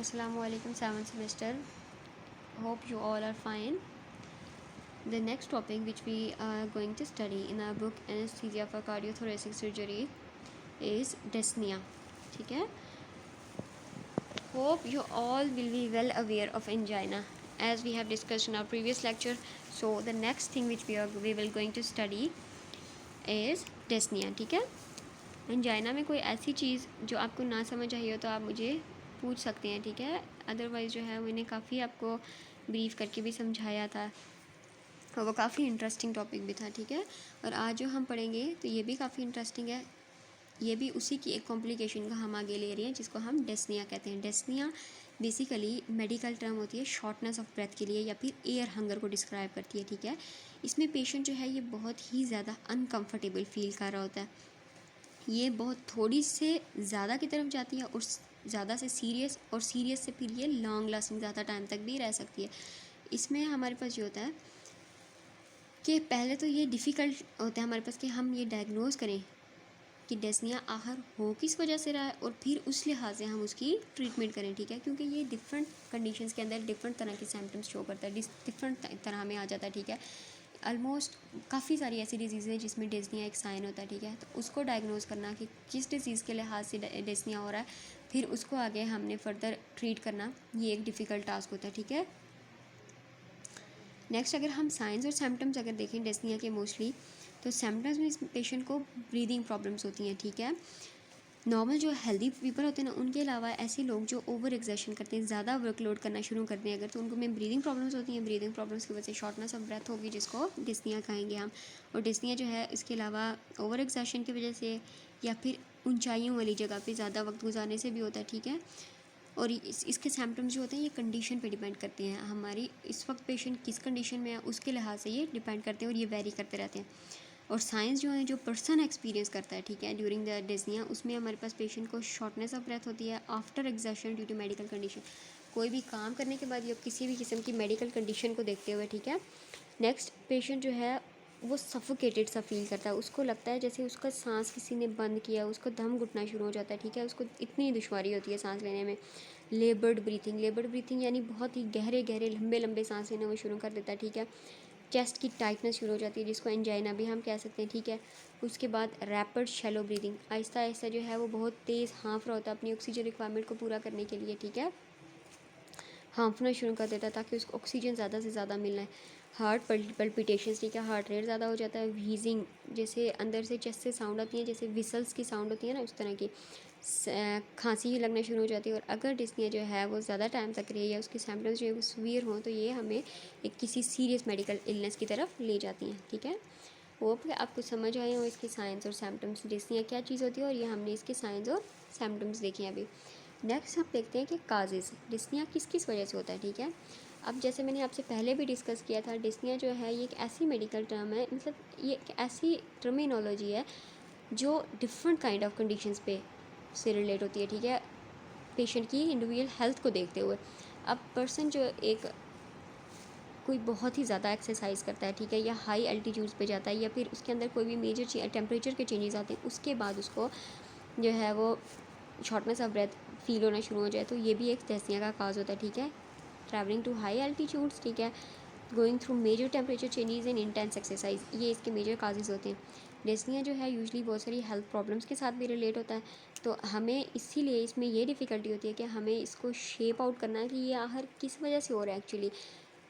Assalamualaikum 7th semester. Hope you all are fine. The next topic which we are going to study in our book Anesthesia for Cardiothoracic Surgery is dyspnea. ठीक है. Hope you all will be well aware of angina as we have discussed in our previous lecture. So the next thing which we will going to study is dyspnea. ठीक है. Angina में कोई ऐसी चीज़ जो आपको ना समझ आई हो तो आप मुझे पूछ सकते हैं, ठीक है. अदरवाइज़ जो है मैंने काफ़ी आपको ब्रीफ करके भी समझाया था और वो काफ़ी इंटरेस्टिंग टॉपिक भी था, ठीक है. और आज जो हम पढ़ेंगे तो ये भी काफ़ी इंटरेस्टिंग है. ये भी उसी की एक कॉम्प्लिकेशन का हम आगे ले रहे हैं जिसको हम डेस्निया कहते हैं. डेस्निया बेसिकली मेडिकल टर्म होती है शॉर्टनेस ऑफ ब्रेथ के लिए या फिर एयर हंगर को डिस्क्राइब करती है, ठीक है. इसमें पेशेंट जो है ये बहुत ही ज़्यादा अनकम्फर्टेबल फील कर रहा होता है. ये बहुत थोड़ी से ज़्यादा की तरफ जाती है और ज़्यादा से सीरियस और सीरियस से फिर ये लॉन्ग लास्टिंग ज़्यादा टाइम तक भी रह सकती है. इसमें हमारे पास ये होता है कि पहले तो ये डिफ़िकल्ट होता है हमारे पास कि हम ये डायग्नोज़ करें कि डेस्निया आखिर हो किस वजह से रहा है और फिर उस लिहाज से हम उसकी ट्रीटमेंट करें, ठीक है. क्योंकि ये डिफरेंट कंडीशंस के अंदर डिफरेंट तरह के सिम्टम्स शो करता है, डिफरेंट तरह में आ जाता है, ठीक है. ऑलमोस्ट काफ़ी सारी ऐसी डिजीज़ हैं जिसमें डेस्निया एक साइन होता है, ठीक है. तो उसको डायग्नोज करना कि किस डिजीज़ के लिहाज से डेस्निया हो रहा है, फिर उसको आगे हमने फर्दर ट्रीट करना, ये एक डिफ़िकल्ट टास्क होता है, ठीक है. नेक्स्ट अगर हम साइंस और सिम्टम्स अगर देखें डेस्निया के मोस्टली तो सिम्टम्स में इस पेशेंट को ब्रीदिंग प्रॉब्लम्स होती हैं, ठीक है. नॉर्मल जो हेल्दी पीपल होते हैं ना उनके अलावा ऐसे लोग जो ओवर एक्सर्शन करते हैं, ज़्यादा वर्कलोड करना शुरू करते हैं अगर, तो उनको में ब्रीदिंग प्रॉब्लम्स होती हैं. ब्रीदिंग प्रॉब्लम्स की वजह से शॉर्टनेस ऑफ ब्रेथ होगी जिसको डिस्निया कहेंगे हम. और डिस्निया जो है इसके अलावा ओवर एक्सर्शन की वजह से या फिर ऊंचाइयों वाली जगह पे ज़्यादा वक्त गुजारने से भी होता है, ठीक है. और इसके सिम्टम्स जो होते हैं ये कंडीशन पे डिपेंड करते हैं. हमारी इस वक्त पेशेंट किस कंडीशन में है उसके लिहाज से ये डिपेंड करते हैं और ये वेरी करते रहते हैं. और साइंस जो है जो पर्सन एक्सपीरियंस करता है, ठीक है, ड्यूरिंग द डेस्निया, उसमें हमारे पास पेशेंट को शॉर्टनेस ऑफ ब्रेथ होती है after exertion due to medical condition. कोई भी काम करने के बाद या किसी भी किस्म की मेडिकल कंडीशन को देखते हुए, ठीक है. नेक्स्ट पेशेंट जो है वो सफोकेटेड सा फील करता है, उसको लगता है जैसे उसका सांस किसी ने बंद किया, उसको दम घुटना शुरू हो जाता है, ठीक है. उसको इतनी दुश्वारी होती है सांस लेने में. लेबर्ड ब्रीथिंग यानी बहुत ही गहरे गहरे लंबे लंबे सांस लेना वो शुरू कर देता है, ठीक है. चेस्ट की टाइटनेस शुरू हो जाती है जिसको एंजाइना भी हम कह सकते हैं, ठीक है. उसके बाद rapid shallow breathing, Aahista Aahista जो है वो बहुत तेज़ हाँफ रहा होता है अपनी ऑक्सीजन रिक्वायरमेंट को पूरा करने के लिए, ठीक है. हाँफना शुरू कर देता है ताकि उसको ऑक्सीजन ज़्यादा से ज़्यादा मिलना है. हार्ट पल्पिटेशंस, ठीक है, हार्ट रेट ज़्यादा हो जाता है. व्हीजिंग, जैसे अंदर से चेस्ट से साउंड आती है जैसे विसल्स की साउंड होती है ना उस तरह की. खांसी लगना शुरू हो जाती है. और अगर डिस्निया जो है वो ज़्यादा टाइम तक रही है उसके सिम्टम्स जो है वो सीवियर हों तो ये हमें एक किसी सीरियस मेडिकल इलनेस की तरफ ले जाती हैं, ठीक है. होप आपको समझ आए हो इसके साइंस और सिम्टम्स, डिस्निया क्या चीज़ होती है और ये हमने इसके साइंस और सिम्टम्स देखे हैं अभी. नेक्स्ट हम देखते हैं कि काजेज़ डिस्निया किस किस वजह से होता है, ठीक है. अब जैसे मैंने आपसे पहले भी डिस्कस किया था, डिस्निया जो है ये एक ऐसी मेडिकल टर्म है, मतलब ये एक ऐसी टर्मिनोलॉजी है जो डिफरेंट काइंड ऑफ कंडीशंस पे से रिलेट होती है, ठीक है, पेशेंट की इंडिविजुअल हेल्थ को देखते हुए. अब पर्सन जो एक कोई बहुत ही ज़्यादा एक्सरसाइज करता है, ठीक है, या हाई एल्टीट्यूड्स पे जाता है या फिर उसके अंदर कोई भी मेजर टेम्परेचर के चेंजेस आते हैं, उसके बाद उसको जो है वो शॉर्टनेस ऑफ ब्रेथ फील होना शुरू हो जाए तो ये भी एक डेस्निया का काज होता है, ठीक है. ट्रैवलिंग टू हाई एल्टीट्यूड्स, ठीक है, going through major temperature changes in intense exercise, ये इसके मेजर काजेज़ होते हैं. डेस्निया जो है यूजली बहुत सारी हेल्थ प्रॉब्लम्स के साथ भी रिलेट होता है. तो हमें इसीलिए इसमें ये डिफ़िकल्टी होती है कि हमें इसको शेप आउट करना है कि ये आखिर किस वजह से हो रहा है एक्चुअली,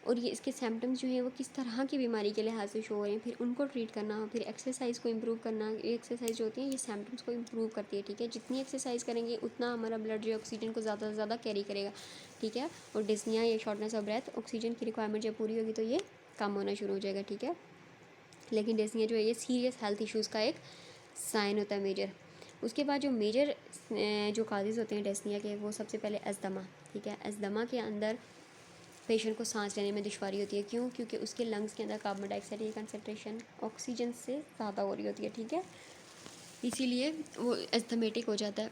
और ये इसके सिम्टम्स जो हैं वो किस तरह की बीमारी के लिहाज से शो हो रहे हैं, फिर उनको ट्रीट करना, फिर एक्सरसाइज को इम्प्रूव करना. ये एक्सरसाइज जो होती है ये सिम्टम्स को इम्प्रूव करती है, ठीक है. जितनी एक्सरसाइज करेंगे उतना हमारा ब्लड जो ऑक्सीजन को ज़्यादा से ज़्यादा कैरी करेगा, ठीक है. और डिस्निया या शॉर्टनेस ऑफ ब्रेथ ऑक्सीजन की रिक्वायरमेंट जब पूरी होगी तो ये कम होना शुरू हो जाएगा, ठीक है. लेकिन डिस्निया जो है ये सीरियस हेल्थ इशूज़ का एक साइन होता है मेजर. उसके बाद जो मेजर जो काजेज़ होते हैं डेस्निया के, वो सबसे पहले अस्थमा, ठीक है. अस्थमा के अंदर पेशेंट को सांस लेने में दुश्वारी होती है. क्यों? क्योंकि उसके लंग्स के अंदर कार्बन डाइऑक्साइड की कंसनट्रेशन ऑक्सीजन से ज़्यादा हो रही होती है, ठीक है. इसीलिए वो एस्थमेटिक हो जाता है.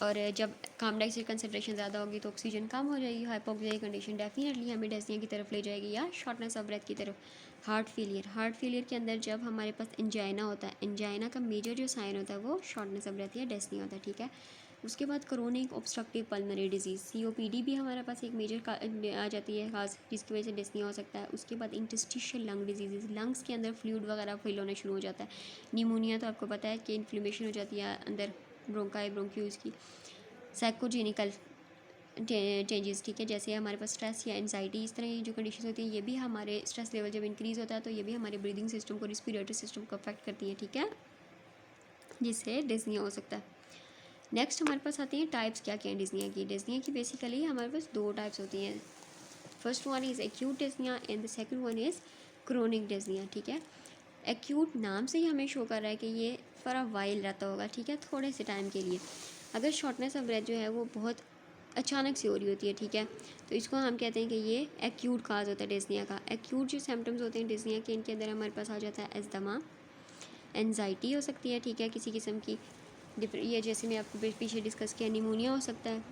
और जब कार्बन डाइऑक्साइड कंसनट्रेशन ज़्यादा होगी तो ऑक्सीजन कम हो जाएगी. हाइपोक्सिया कंडीशन डेफिनेटली हमें डेस्निया की तरफ ले जाएगी या शॉर्टनेस ऑफ ब्रेथ की तरफ. हार्ट फेलियर के अंदर जब हमारे पास एंजाइना होता है, एंजाइना का मेजर जो साइन होता है वो शॉर्टनेस ऑफ ब्रेथ या डेस्निया होता है, ठीक है. उसके बाद chronic obstructive pulmonary disease COPD भी हमारे पास एक मेजर आ जाती है खास, जिसकी वजह से डिस्निया हो सकता है। उसके बाद इंटरस्टिशियल लंग डिजीज़, लंग्स के अंदर फ्लूइड वगैरह फिल होना शुरू हो जाता है। निमोनिया तो आपको पता है कि इन्फ्लेमेशन हो जाती है अंदर ब्रोंकाई ब्रोंक्यूल्स की। साइकोजेनिकल चेंजेस, ठीक है, जैसे हमारे पास स्ट्रेस या एंजाइटी, इस तरह की जो कंडीशन होती है ये भी हमारे स्ट्रेस लेवल जब इंक्रीज़ होता है तो ये भी हमारे ब्रीदिंग सिस्टम को, रिस्पिरेटरी सिस्टम को अफेक्ट करती है, ठीक है, जिससे डिस्निया हो सकता है। नेक्स्ट हमारे पास आती हैं टाइप्स क्या क्या हैं डिस्निया की। डिस्निया की बेसिकली हमारे पास 2 टाइप्स होती हैं। First one is acute dyspnoea and the second one is chronic dyspnoea, ठीक है। एक्यूट नाम से ही हमें शो कर रहा है कि ये फॉर अ वाइल रहता होगा, ठीक है, थोड़े से टाइम के लिए। अगर शॉर्टनेस ऑफ ब्रेथ जो है वो बहुत अचानक से हो रही होती है, ठीक है, तो इसको हम कहते हैं कि ये एक्यूट काज होता है डिस्निया का। एक्यूट जो सिम्टम्स होते हैं डिस्निया के, इनके अंदर हमारे पास आ जाता है एस्थमा, एनजाइटी हो सकती है, ठीक है, किसी किस्म की ये जैसे मैं आपको पीछे डिस्कस किया, निमोनिया हो सकता है,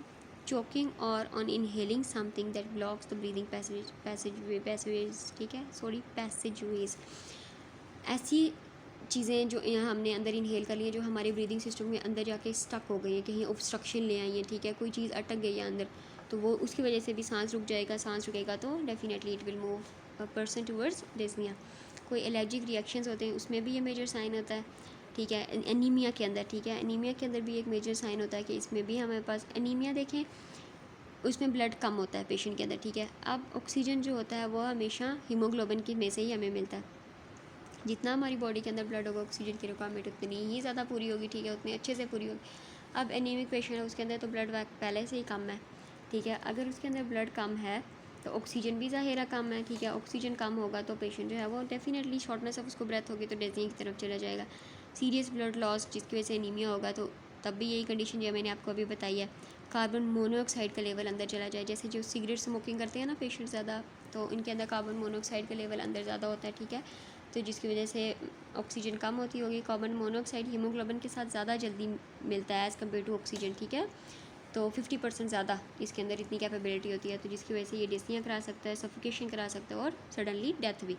चोकिंग और on inhaling something that blocks the breathing passage, ठीक है, पैसेजवेज। ऐसी चीज़ें जो यहाँ हमने अंदर इनहेल कर ली है जो हमारे ब्रीदिंग सिस्टम में अंदर जाके स्टक हो गई है, कहीं ऑब्स्ट्रक्शन ले आई है, ठीक है, कोई चीज़ अटक गई है अंदर, तो वो उसकी वजह से भी सांस रुक जाएगा, सांस रुकेगा तो definitely it will move a person towards dyspnoea. कोई एलर्जिक रिएक्शंस होते हैं उसमें भी ये मेजर साइन होता है, ठीक है। एनीमिया के अंदर, ठीक है, एनीमिया के अंदर भी एक मेजर साइन होता है कि इसमें भी हमारे पास एनीमिया देखें, उसमें ब्लड कम होता है पेशेंट के अंदर, ठीक है। अब ऑक्सीजन जो होता है वो हमेशा हीमोग्लोबिन की में से ही हमें मिलता है। जितना हमारी बॉडी के अंदर ब्लड होगा ऑक्सीजन की रिक्वायरमेंट उतनी ही ज़्यादा पूरी होगी, ठीक है, उतनी अच्छे से पूरी होगी। अब एनीमिक पेशेंट है उसके अंदर तो ब्लड पहले से ही कम है, ठीक है, अगर उसके अंदर ब्लड कम है तो ऑक्सीजन भी ज़ाहिरा कम है, ठीक है, ऑक्सीजन कम होगा तो पेशेंट जो है वो डेफिनेटली शॉर्टनेस ऑफ उसको ब्रेथ होगी तो डिस्निया की तरफ चला जाएगा। सीरियस ब्लड लॉस जिसकी वजह से एनीमिया होगा तो तब भी यही कंडीशन जो मैंने आपको अभी बताई है। कार्बन मोनोऑक्साइड का लेवल अंदर चला जाए, जैसे जो सिगरेट स्मोकिंग करते हैं ना पेशेंट ज़्यादा, तो इनके अंदर कार्बन मोनोऑक्साइड का लेवल अंदर ज़्यादा होता है, ठीक है, तो जिसकी वजह से ऑक्सीजन कम होती होगी। कार्बन मोनोऑक्साइड हीमोग्लोबिन के साथ ज़्यादा जल्दी मिलता है एज़ कम्पेयर टू ऑक्सीजन, ठीक है, तो 50% ज़्यादा इसके अंदर इतनी कैपेबिलिटी होती है, तो जिसकी वजह से ये डिस्निया करा सकता है, सफोकेशन करा सकता है और सडनली डेथ भी।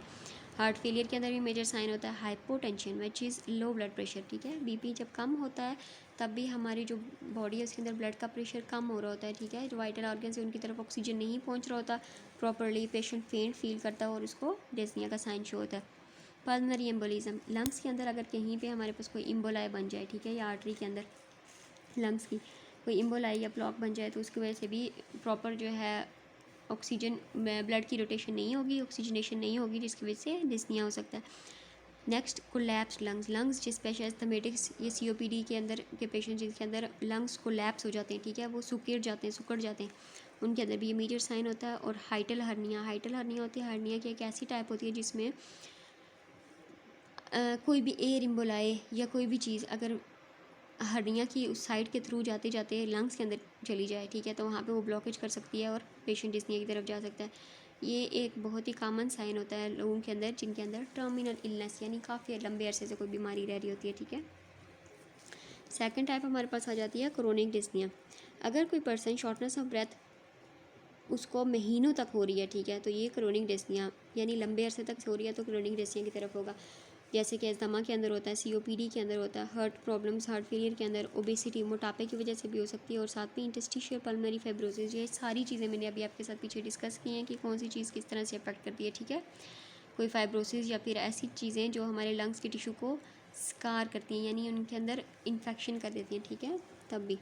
हार्ट फेलियर के अंदर भी मेजर साइन होता है hypotension which is low blood pressure, ठीक है, बीपी जब कम होता है तब भी हमारी जो बॉडी है उसके अंदर ब्लड का प्रेशर कम हो रहा होता है, ठीक है, जो वाइटल ऑर्गन से उनकी तरफ ऑक्सीजन नहीं पहुंच रहा होता प्रॉपरली, पेशेंट फेंट फील करता है और उसको डिस्निया का साइन शो होता है। पल्मोनरी एम्बोलिज्म, लंग्स के अंदर अगर कहीं पे हमारे पास कोई इम्बोलाई बन जाए, ठीक है, या आर्टरी के अंदर लंग्स की कोई इम्बोलाई या ब्लॉक बन जाए तो उसकी वजह से भी प्रॉपर जो है ऑक्सीजन ब्लड की रोटेशन नहीं होगी, ऑक्सीजनेशन नहीं होगी, जिसकी वजह से डिस्निया हो सकता है। नेक्स्ट कोलैप्स लंग्स, लंग्स जिस एस्थमेटिक्स ये COPD के अंदर के पेशेंट जिनके अंदर लंग्स कोलैप्स हो जाते हैं, ठीक है, वो सुकड़ जाते हैं, उनके अंदर भी ये मेजर साइन होता है। और हाइटल हर्निया होती है, हर्निया की एक ऐसी टाइप होती है जिसमें कोई भी एयर इम्बोलाए या कोई भी चीज़ अगर हर्निया की उस साइड के थ्रू जाते जाते लंग्स के अंदर चली जाए, ठीक है, तो वहाँ पे वो ब्लॉकेज कर सकती है और पेशेंट डिस्निया की तरफ जा सकता है। ये एक बहुत ही कॉमन साइन होता है लोगों के अंदर जिनके अंदर टर्मिनल इलनेस यानी काफ़ी लंबे अरसे से कोई बीमारी रह रही होती है, ठीक है। सेकंड टाइप हमारे पास आ जाती है क्रोनिक डिस्निया। अगर कोई पर्सन शॉर्टनेस ऑफ ब्रेथ उसको महीनों तक हो रही है, ठीक है, तो ये क्रोनिक डिस्निया यानी लंबे अरसे तक हो रही है तो क्रोनिक डिस्निया की तरफ होगा। जैसे कि अस्थमा के अंदर होता है, COPD के अंदर होता है, हार्ट प्रॉब्लम्स, हार्ट फेलियर के अंदर, ओबेसिटी मोटापे की वजह से भी हो सकती है, और साथ में इंटरस्टिशियल पल्मोनरी फाइब्रोसिस, ये सारी चीज़ें मैंने अभी आपके साथ पीछे डिस्कस की हैं कि कौन सी चीज़ किस तरह से अफेक्ट करती है, ठीक है। कोई फाइब्रोसिस या फिर ऐसी चीज़ें जो हमारे लंग्स के टिश्यू को स्कार करती हैं यानी उनके अंदर इन्फेक्शन कर देती हैं, ठीक है, तब भी।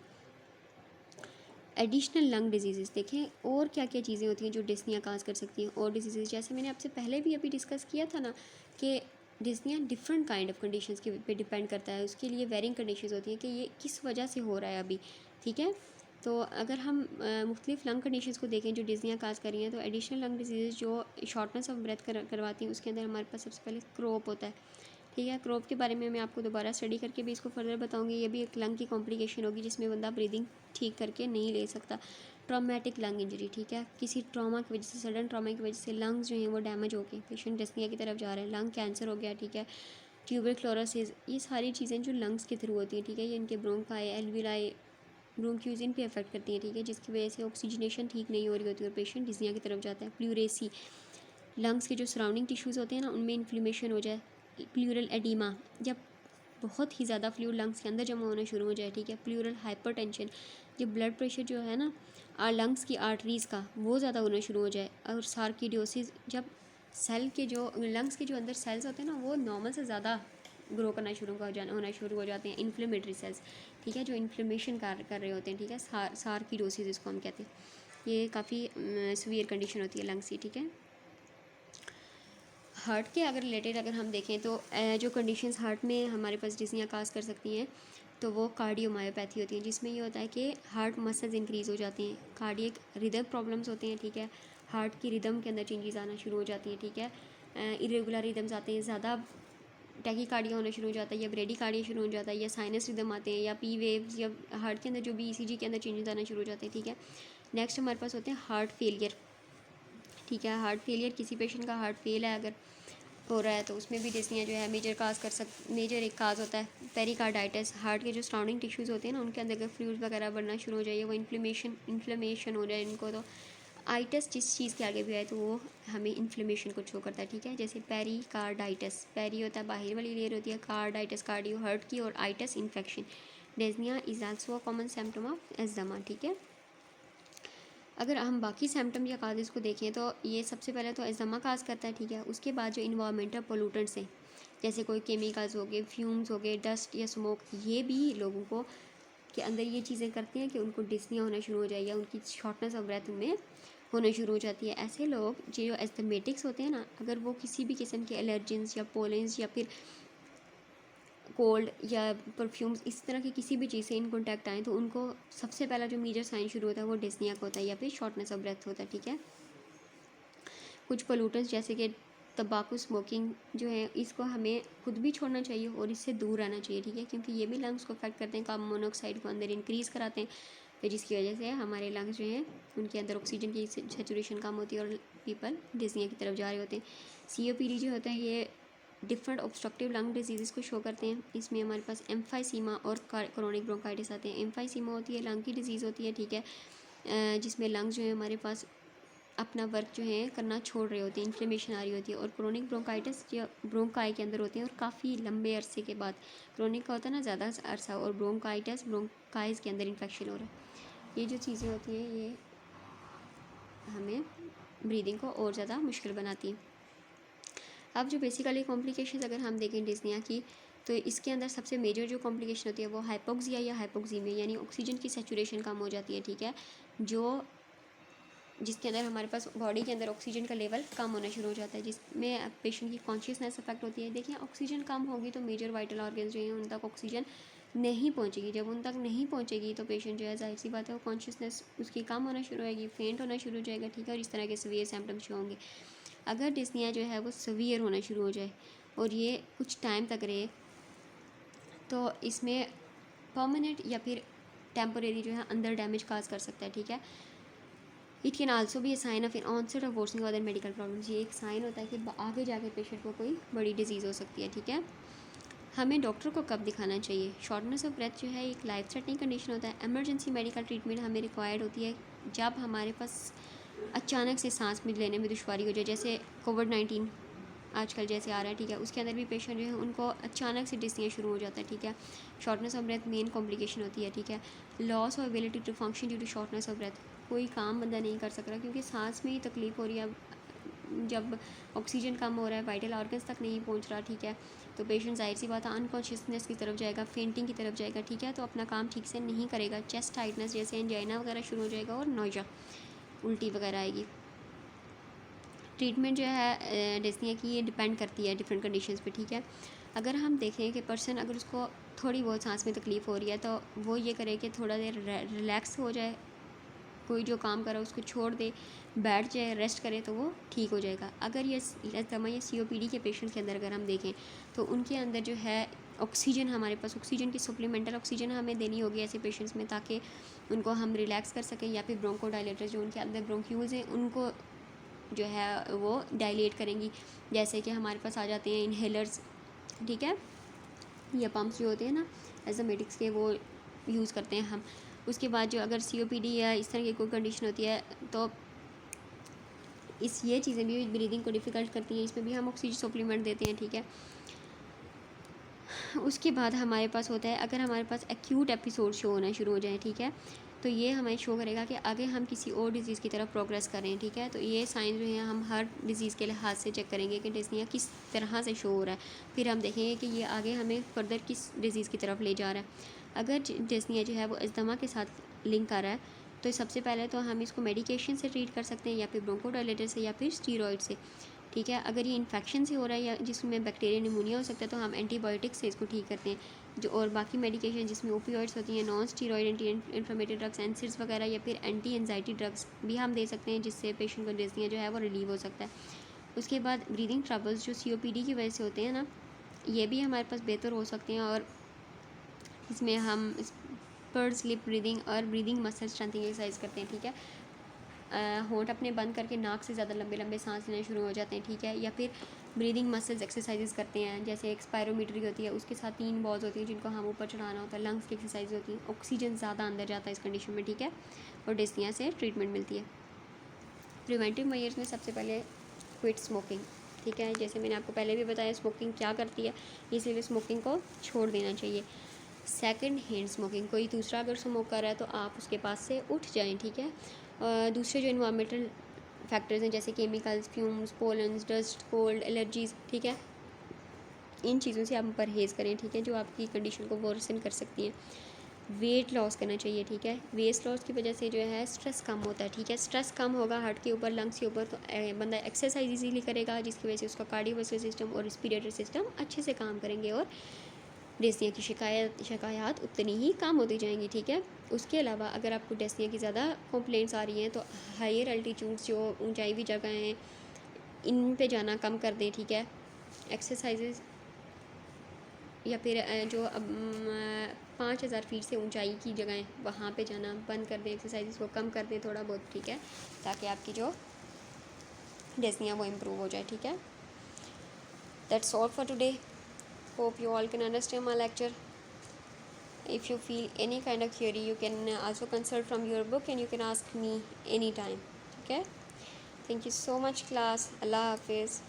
एडिशनल लंग डिजीज़ देखें और क्या क्या चीज़ें होती हैं जो डिस्निया काज कर सकती हैं। और डिजीज़ जैसे मैंने आपसे पहले भी अभी डिस्कस किया था ना कि dyspnoea different kind of conditions के पे डिपेंड करता है, उसके लिए वेरिंग कंडीशंस होती हैं कि ये किस वजह से हो रहा है अभी, ठीक है। तो अगर हम मुख्तलिफ लंग कंडीशंस को देखें जो डिस्निया काज कर रही हैं, तो एडिशनल लंग डिजीज़ जो शॉर्टनेस ऑफ ब्रेथ करवाती हैं उसके अंदर हमारे पास सबसे पहले क्रोप होता है, ठीक है। क्रोप के बारे में मैं आपको दोबारा स्टडी करके भी इसको फर्दर बताऊंगी। ये भी एक लंग की कॉम्प्लिकेशन होगी जिसमें बंदा ब्रीदिंग ठीक करके नहीं ले सकता। ट्रॉमेटिक लंग इंजरी, ठीक है, किसी ट्रॉमा की वजह से, सडन ट्रॉमा की वजह से लंग्स जो हैं वो डैमेज हो गए, पेशेंट डिस्निया की तरफ जा रहे हैं, लंग कैंसर हो गया, ठीक है, ट्यूबरक्लोरोसिस, ये सारी चीज़ें जो लंग्स के थ्रू होती हैं, ठीक है, ये इनके ब्रोंकाई, एल्विलाई, ब्रोंक्यूज इन पे अफेक्ट करती हैं, ठीक है, जिसकी वजह से ऑक्सीजनेशन ठीक नहीं हो रही होती है और पेशेंट डिस्निया की तरफ जाता है। प्लूरेसी, लंग्स के जो सराउंडिंग टिश्यूज़ होते हैं ना उनमें इन्फ्लेमेशन हो जाए। प्लूरल एडिमा, जब बहुत ही ज़्यादा फ्लूइड लंग्स के अंदर जमा होना शुरू हो जाए, ठीक है, प्लूरल हाइपरटेंशन, जो ब्लड प्रेशर जो है ना लंग्स की आर्टरीज़ का वो ज़्यादा होना शुरू हो जाए, और सार्किडोसिस, जब सेल के जो लंग्स के जो अंदर सेल्स होते हैं ना वो नॉर्मल से ज़्यादा ग्रो करना होना शुरू हो जाते हैं, इन्फ्लेमेटरी सेल्स, ठीक है, जो इन्फ्लेमेशन कर रहे होते हैं, ठीक है, सार्किडोसिस इसको हम कहते हैं। ये काफ़ी सीवियर कंडीशन होती है लंग्स की, ठीक है। हार्ट के अगर रिलेटेड अगर हम देखें तो जो कंडीशंस हार्ट में हमारे पास डिस्निया काज कर सकती हैं तो वो कार्डियोमायोपैथी होती है, जिसमें ये होता है कि हार्ट मसल्स इंक्रीज़ हो जाती हैं, कार्डियक रिदम प्रॉब्लम्स होते हैं, ठीक है, हार्ट की रिदम के अंदर चेंजेस आना शुरू हो जाती हैं, ठीक है, इरेगुलर रिदम्स आते हैं, ज़्यादा टैकीकार्डिया होना शुरू हो जाता है, या ब्रेडीकार्डिया शुरू हो जाता है, या साइनस रिदम आते हैं, या पी वेव्स, या हार्ट के अंदर जो भी ईसीजी के अंदर चेंजेस आना शुरू हो जाते हैं, ठीक है। नेक्स्ट हमारे पास होते हैं हार्ट फेलियर, ठीक है, हार्ट फेलियर, किसी पेशेंट का हार्ट फेल है अगर हो रहा है तो उसमें भी डिस्निया जो है मेजर एक काज होता है पेरिकार्डाइटिस, हार्ट के जो सराउंडिंग टिश्यूज़ होते हैं ना उनके अंदर अगर फ्लूइड वगैरह बढ़ना शुरू हो जाए, वो इन्फ्लेमेशन हो जाए इनको, तो आइटस जिस चीज़ के आगे भी आए तो वो हमें इन्फ्लेमेशन को शो करता है, ठीक है। जैसे पेरिकार्डाइटिस, पेरी होता है बाहर वाली लेयर होती है, कार्डाइटिस कार्डियो हार्ट की, और itis infection. Dyspnea is also a common symptom of asthma, ठीक है। अगर हम बाकी सिम्टम या काजेज़ को देखें तो ये सबसे पहले तो एज़मा काज करता है, ठीक है। उसके बाद जो इन्वायरमेंटल पोल्यूटेंट्स हैं जैसे कोई केमिकल्स हो गए, फ्यूम्स हो गए, डस्ट या स्मोक, ये भी लोगों को के अंदर ये चीज़ें करती हैं कि उनको डिस्निया होना शुरू हो जाए या उनकी शॉर्टनेस ऑफ ब्रेथ में होना शुरू हो जाती है। ऐसे लोग जो एस्थमेटिक्स होते हैं ना, अगर वो किसी भी किस्म के एलर्जेंस या पोलेंस या फिर कोल्ड या परफ्यूम्स इस तरह की किसी भी चीज़ से इन कॉन्टैक्ट आए तो उनको सबसे पहला जो मेजर साइन शुरू होता है वो डिस्निया का होता है या फिर शॉर्टनेस ऑफ ब्रेथ होता है, ठीक है। कुछ पोल्यूटेंट्स जैसे कि तंबाकू स्मोकिंग जो है इसको हमें खुद भी छोड़ना चाहिए और इससे दूर रहना चाहिए, ठीक है, क्योंकि ये भी लंग्स को अफेक्ट करते हैं, कार्बन मोनोऑक्साइड को अंदर इंक्रीज़ कराते हैं, तो जिसकी वजह से हमारे लंग्स जो हैं उनके अंदर ऑक्सीजन की सेचुरेशन कम होती है और पीपल डिस्निया की तरफ जा रहे होते हैं। COPD जो होता है ये डिफरेंट ऑब्स्ट्रक्टिव लंग डिजीज़ को शो करते हैं। इसमें हमारे पास एम्फाइसीमा और क्रोनिक ब्रोंकाइटिस आते हैं। एम्फाइसीमा होती है लंग की डिजीज़ होती है, ठीक है, जिसमें लंग्स जो है हमारे पास अपना वर्क जो है करना छोड़ रहे होते हैं, इन्फ्लेमेशन आ रही होती है। और क्रोनिक ब्रोंकाइटिस जो ब्रोंकाई के अंदर होते हैं और काफ़ी लंबे अरसे के बाद, क्रोनिक का होता है ना ज़्यादा अरसा, और ब्रोंकाइटिस ब्रोंकाइज के अंदर इन्फेक्शन हो रहा है। ये जो चीज़ें होती हैं ये हमें ब्रीदिंग को और ज़्यादा मुश्किल बनाती हैं। अब जो बेसिकली कॉम्प्लिकेशंस अगर हम देखें डिस्निया की तो इसके अंदर सबसे मेजर जो कॉम्प्लिकेशन होती है वो हाइपोक्सिया या हाइपोक्सीमिया यानी ऑक्सीजन की सेचुरेशन कम हो जाती है, ठीक है, जो जिसके अंदर हमारे पास बॉडी के अंदर ऑक्सीजन का लेवल कम होना शुरू हो जाता है, जिसमें पेशेंट की कॉन्शियसनेस अफेक्ट होती है। देखिए ऑक्सीजन कम होगी तो मेजर वाइटल ऑर्गन्स जो हैं उन तक ऑक्सीजन नहीं पहुंचेगी, जब उन तक नहीं पहुंचेगी तो पेशेंट जो है जाहिर सी बात है वो कॉन्शियसनेस उसकी कम होना शुरू होगी, फेंट होना शुरू हो जाएगा, ठीक है, और इस तरह के सीवियर सिम्टम्स जो होंगे। अगर डिस्निया जो है वो सीवियर होना शुरू हो जाए और ये कुछ टाइम तक रहे तो इसमें परमानेंट या फिर टेम्पोरेरी जो है अंदर डैमेज काज कर सकता है, ठीक है। It can also be a sign of in onset of worsening other medical problems, ये एक साइन होता है कि आगे जाके पेशेंट को कोई बड़ी डिजीज़ हो सकती है, ठीक है। हमें डॉक्टर को कब दिखाना चाहिए? शॉर्टनेस ऑफ ब्रेथ जो है एक लाइफ थ्रेटनिंग कंडीशन होता है, एमरजेंसी मेडिकल ट्रीटमेंट हमें रिक्वायर्ड होती है जब हमारे पास अचानक से सांस में लेने में दुश्वारी हो जाए, जैसे कोविड-19 आजकल जैसे आ रहा है, ठीक है, उसके अंदर भी पेशेंट जो है उनको अचानक से डिस्निया शुरू हो जाता है, ठीक है। Shortness of breath main complication होती है, ठीक है। Loss of ability to function due to shortness of breath, कोई काम बंदा नहीं कर सक रहा क्योंकि सांस में ही तकलीफ़ हो रही है, जब ऑक्सीजन कम हो रहा है वाइटल ऑर्गन्स तक नहीं पहुंच रहा, ठीक है, तो पेशेंट जाहिर सी बात है अनकॉन्शियसनेस की तरफ जाएगा, फेंटिंग की तरफ जाएगा, ठीक है, तो अपना काम ठीक से नहीं करेगा, चेस्ट टाइटनेस जैसे एंजाइना वगैरह शुरू हो जाएगा और नोजा उल्टी वगैरह आएगी। ट्रीटमेंट जो है डिस्निया की ये डिपेंड करती है डिफरेंट कंडीशंस पे, ठीक है। अगर हम देखें कि पर्सन अगर उसको थोड़ी बहुत सांस में तकलीफ़ हो रही है तो वो ये करे कि थोड़ा देर रिलैक्स हो जाए, कोई जो काम करे उसको छोड़ दे, बैठ जाए, रेस्ट करे तो वो ठीक हो जाएगा। अगर ये अस्थमा या COPD के पेशेंट के अंदर अगर हम देखें तो उनके अंदर जो है ऑक्सीजन, हमारे पास ऑक्सीजन की सप्लीमेंटल ऑक्सीजन हमें देनी होगी ऐसे पेशेंट्स में ताकि उनको हम रिलैक्स कर सकें, या फिर ब्रोंकोडायलेटर्स जो उनके अंदर ब्रोंक्यूल्स हैं उनको जो है वो डायलेट करेंगी, जैसे कि हमारे पास आ जाते हैं इन्हेलर्स, ठीक है, या पम्प्स जो होते हैं ना एस्थमेटिक्स के वो यूज़ करते हैं हम। उसके बाद जो अगर COPD या इस तरह की कोई कंडीशन होती है तो ये चीज़ें भी ब्रीदिंग को डिफ़िकल्ट करती हैं, इसमें भी हम ऑक्सीजन सप्लीमेंट देते हैं, ठीक है। उसके बाद हमारे पास होता है, अगर हमारे पास एक्यूट एपिसोड शो होना शुरू हो जाए, ठीक है, तो ये हमें शो करेगा कि आगे हम किसी और डिज़ीज़ की तरफ प्रोग्रेस करें, ठीक है। तो ये साइन जो है हम हर डिज़ीज़ के लिहाज से चेक करेंगे कि डिस्निया किस तरह से शो हो रहा है, फिर हम देखेंगे कि ये आगे हमें फर्दर किस डिज़ीज़ की तरफ ले जा रहा है। अगर डिस्निया जो है वो अस्थमा के साथ लिंक आ रहा है, तो सबसे पहले तो हम इसको मेडिकेशन से ट्रीट कर सकते हैं, या फिर ब्रोंकोडायलेटर से, या फिर स्टीरॉयड से, ठीक है। अगर ये इन्फेक्शन से हो रहा है या जिसमें बैक्टीरिया निमोनिया हो सकता है, तो हम एंटीबायोटिक्स से इसको ठीक करते हैं। जो और बाकी मेडिकेशन जिसमें ओपियोइड्स होती हैं, non steroid anti inflammatory drugs, NSAIDs वगैरह, या फिर एंटी एंजाइटी ड्रग्स भी हम दे सकते हैं, जिससे पेशेंट को डिस्निया जो है वो रिलीव हो सकता है। उसके बाद ब्रीदिंग ट्रबल्स जो COPD की वजह से होते हैं ना, ये भी हमारे पास बेहतर हो सकते हैं, और इसमें हम स्पर्ड स्लिप ब्रीदिंग और ब्रीदिंग मसल स्ट्रेंथिंग एक्सरसाइज करते हैं, ठीक है। होंठ अपने बंद करके नाक से ज़्यादा लंबे लंबे सांस लेना शुरू हो जाते हैं, ठीक है। या फिर ब्रीदिंग मसल्स एक्सरसाइजेज करते हैं, जैसे एक स्पायरोमीटरी होती है, उसके साथ 3 बॉल्स होती हैं जिनको हम ऊपर चढ़ाना होता है, लंग्स की एक्सरसाइज होती है, ऑक्सीजन ज़्यादा अंदर जाता है इस कंडीशन में, ठीक है, और डिस्निया से ट्रीटमेंट मिलती है। प्रिवेंटिव मेजर्स में सबसे पहले क्विट स्मोकिंग, ठीक है। जैसे मैंने आपको पहले भी बताया स्मोकिंग क्या करती है, इसीलिए स्मोकिंग को छोड़ देना चाहिए। सेकंड हैंड स्मोकिंग, कोई दूसरा अगर स्मोक कर रहा है तो आप उसके पास से उठ जाएं, ठीक है। दूसरे जो इन्वायरमेंटल फैक्टर्स हैं, जैसे chemicals, fumes, pollens, dust, cold, allergies, ठीक है, इन चीज़ों से आप परहेज़ करें, ठीक है, जो आपकी कंडीशन को वर्सन कर सकती हैं। वेट लॉस करना चाहिए, ठीक है। वेट लॉस की वजह से जो है स्ट्रेस कम होता है, ठीक है। स्ट्रेस कम होगा हार्ट के ऊपर, लंग्स के ऊपर, तो बंदा एक्सरसाइज इजीली करेगा, जिसकी वजह से उसका कार्डियोवास्कुलर सिस्टम और रेस्पिरेटरी सिस्टम अच्छे से काम करेंगे, और डिस्निया की शिकायत उतनी ही कम होती जाएंगी, ठीक है। उसके अलावा अगर आपको डिस्निया की ज़्यादा कंप्लेंट्स आ रही हैं, तो हायर अल्टीट्यूड्स जो ऊंचाई हुई जगह हैं, इन पे जाना कम कर दें, ठीक है। एक्सरसाइजेज या फिर जो 5000 फीट से ऊंचाई की जगह वहाँ पे जाना बंद कर दें, एक्सरसाइजेस को कम कर दें थोड़ा बहुत, ठीक है, ताकि आपकी जो डिस्निया वो इम्प्रूव हो जाए, ठीक है। That's all for today. Hope you all can understand my lecture. If you feel any kind of query, you can also consult from your book, and you can ask me anytime. Okay? Thank you so much, class. Allah Hafiz.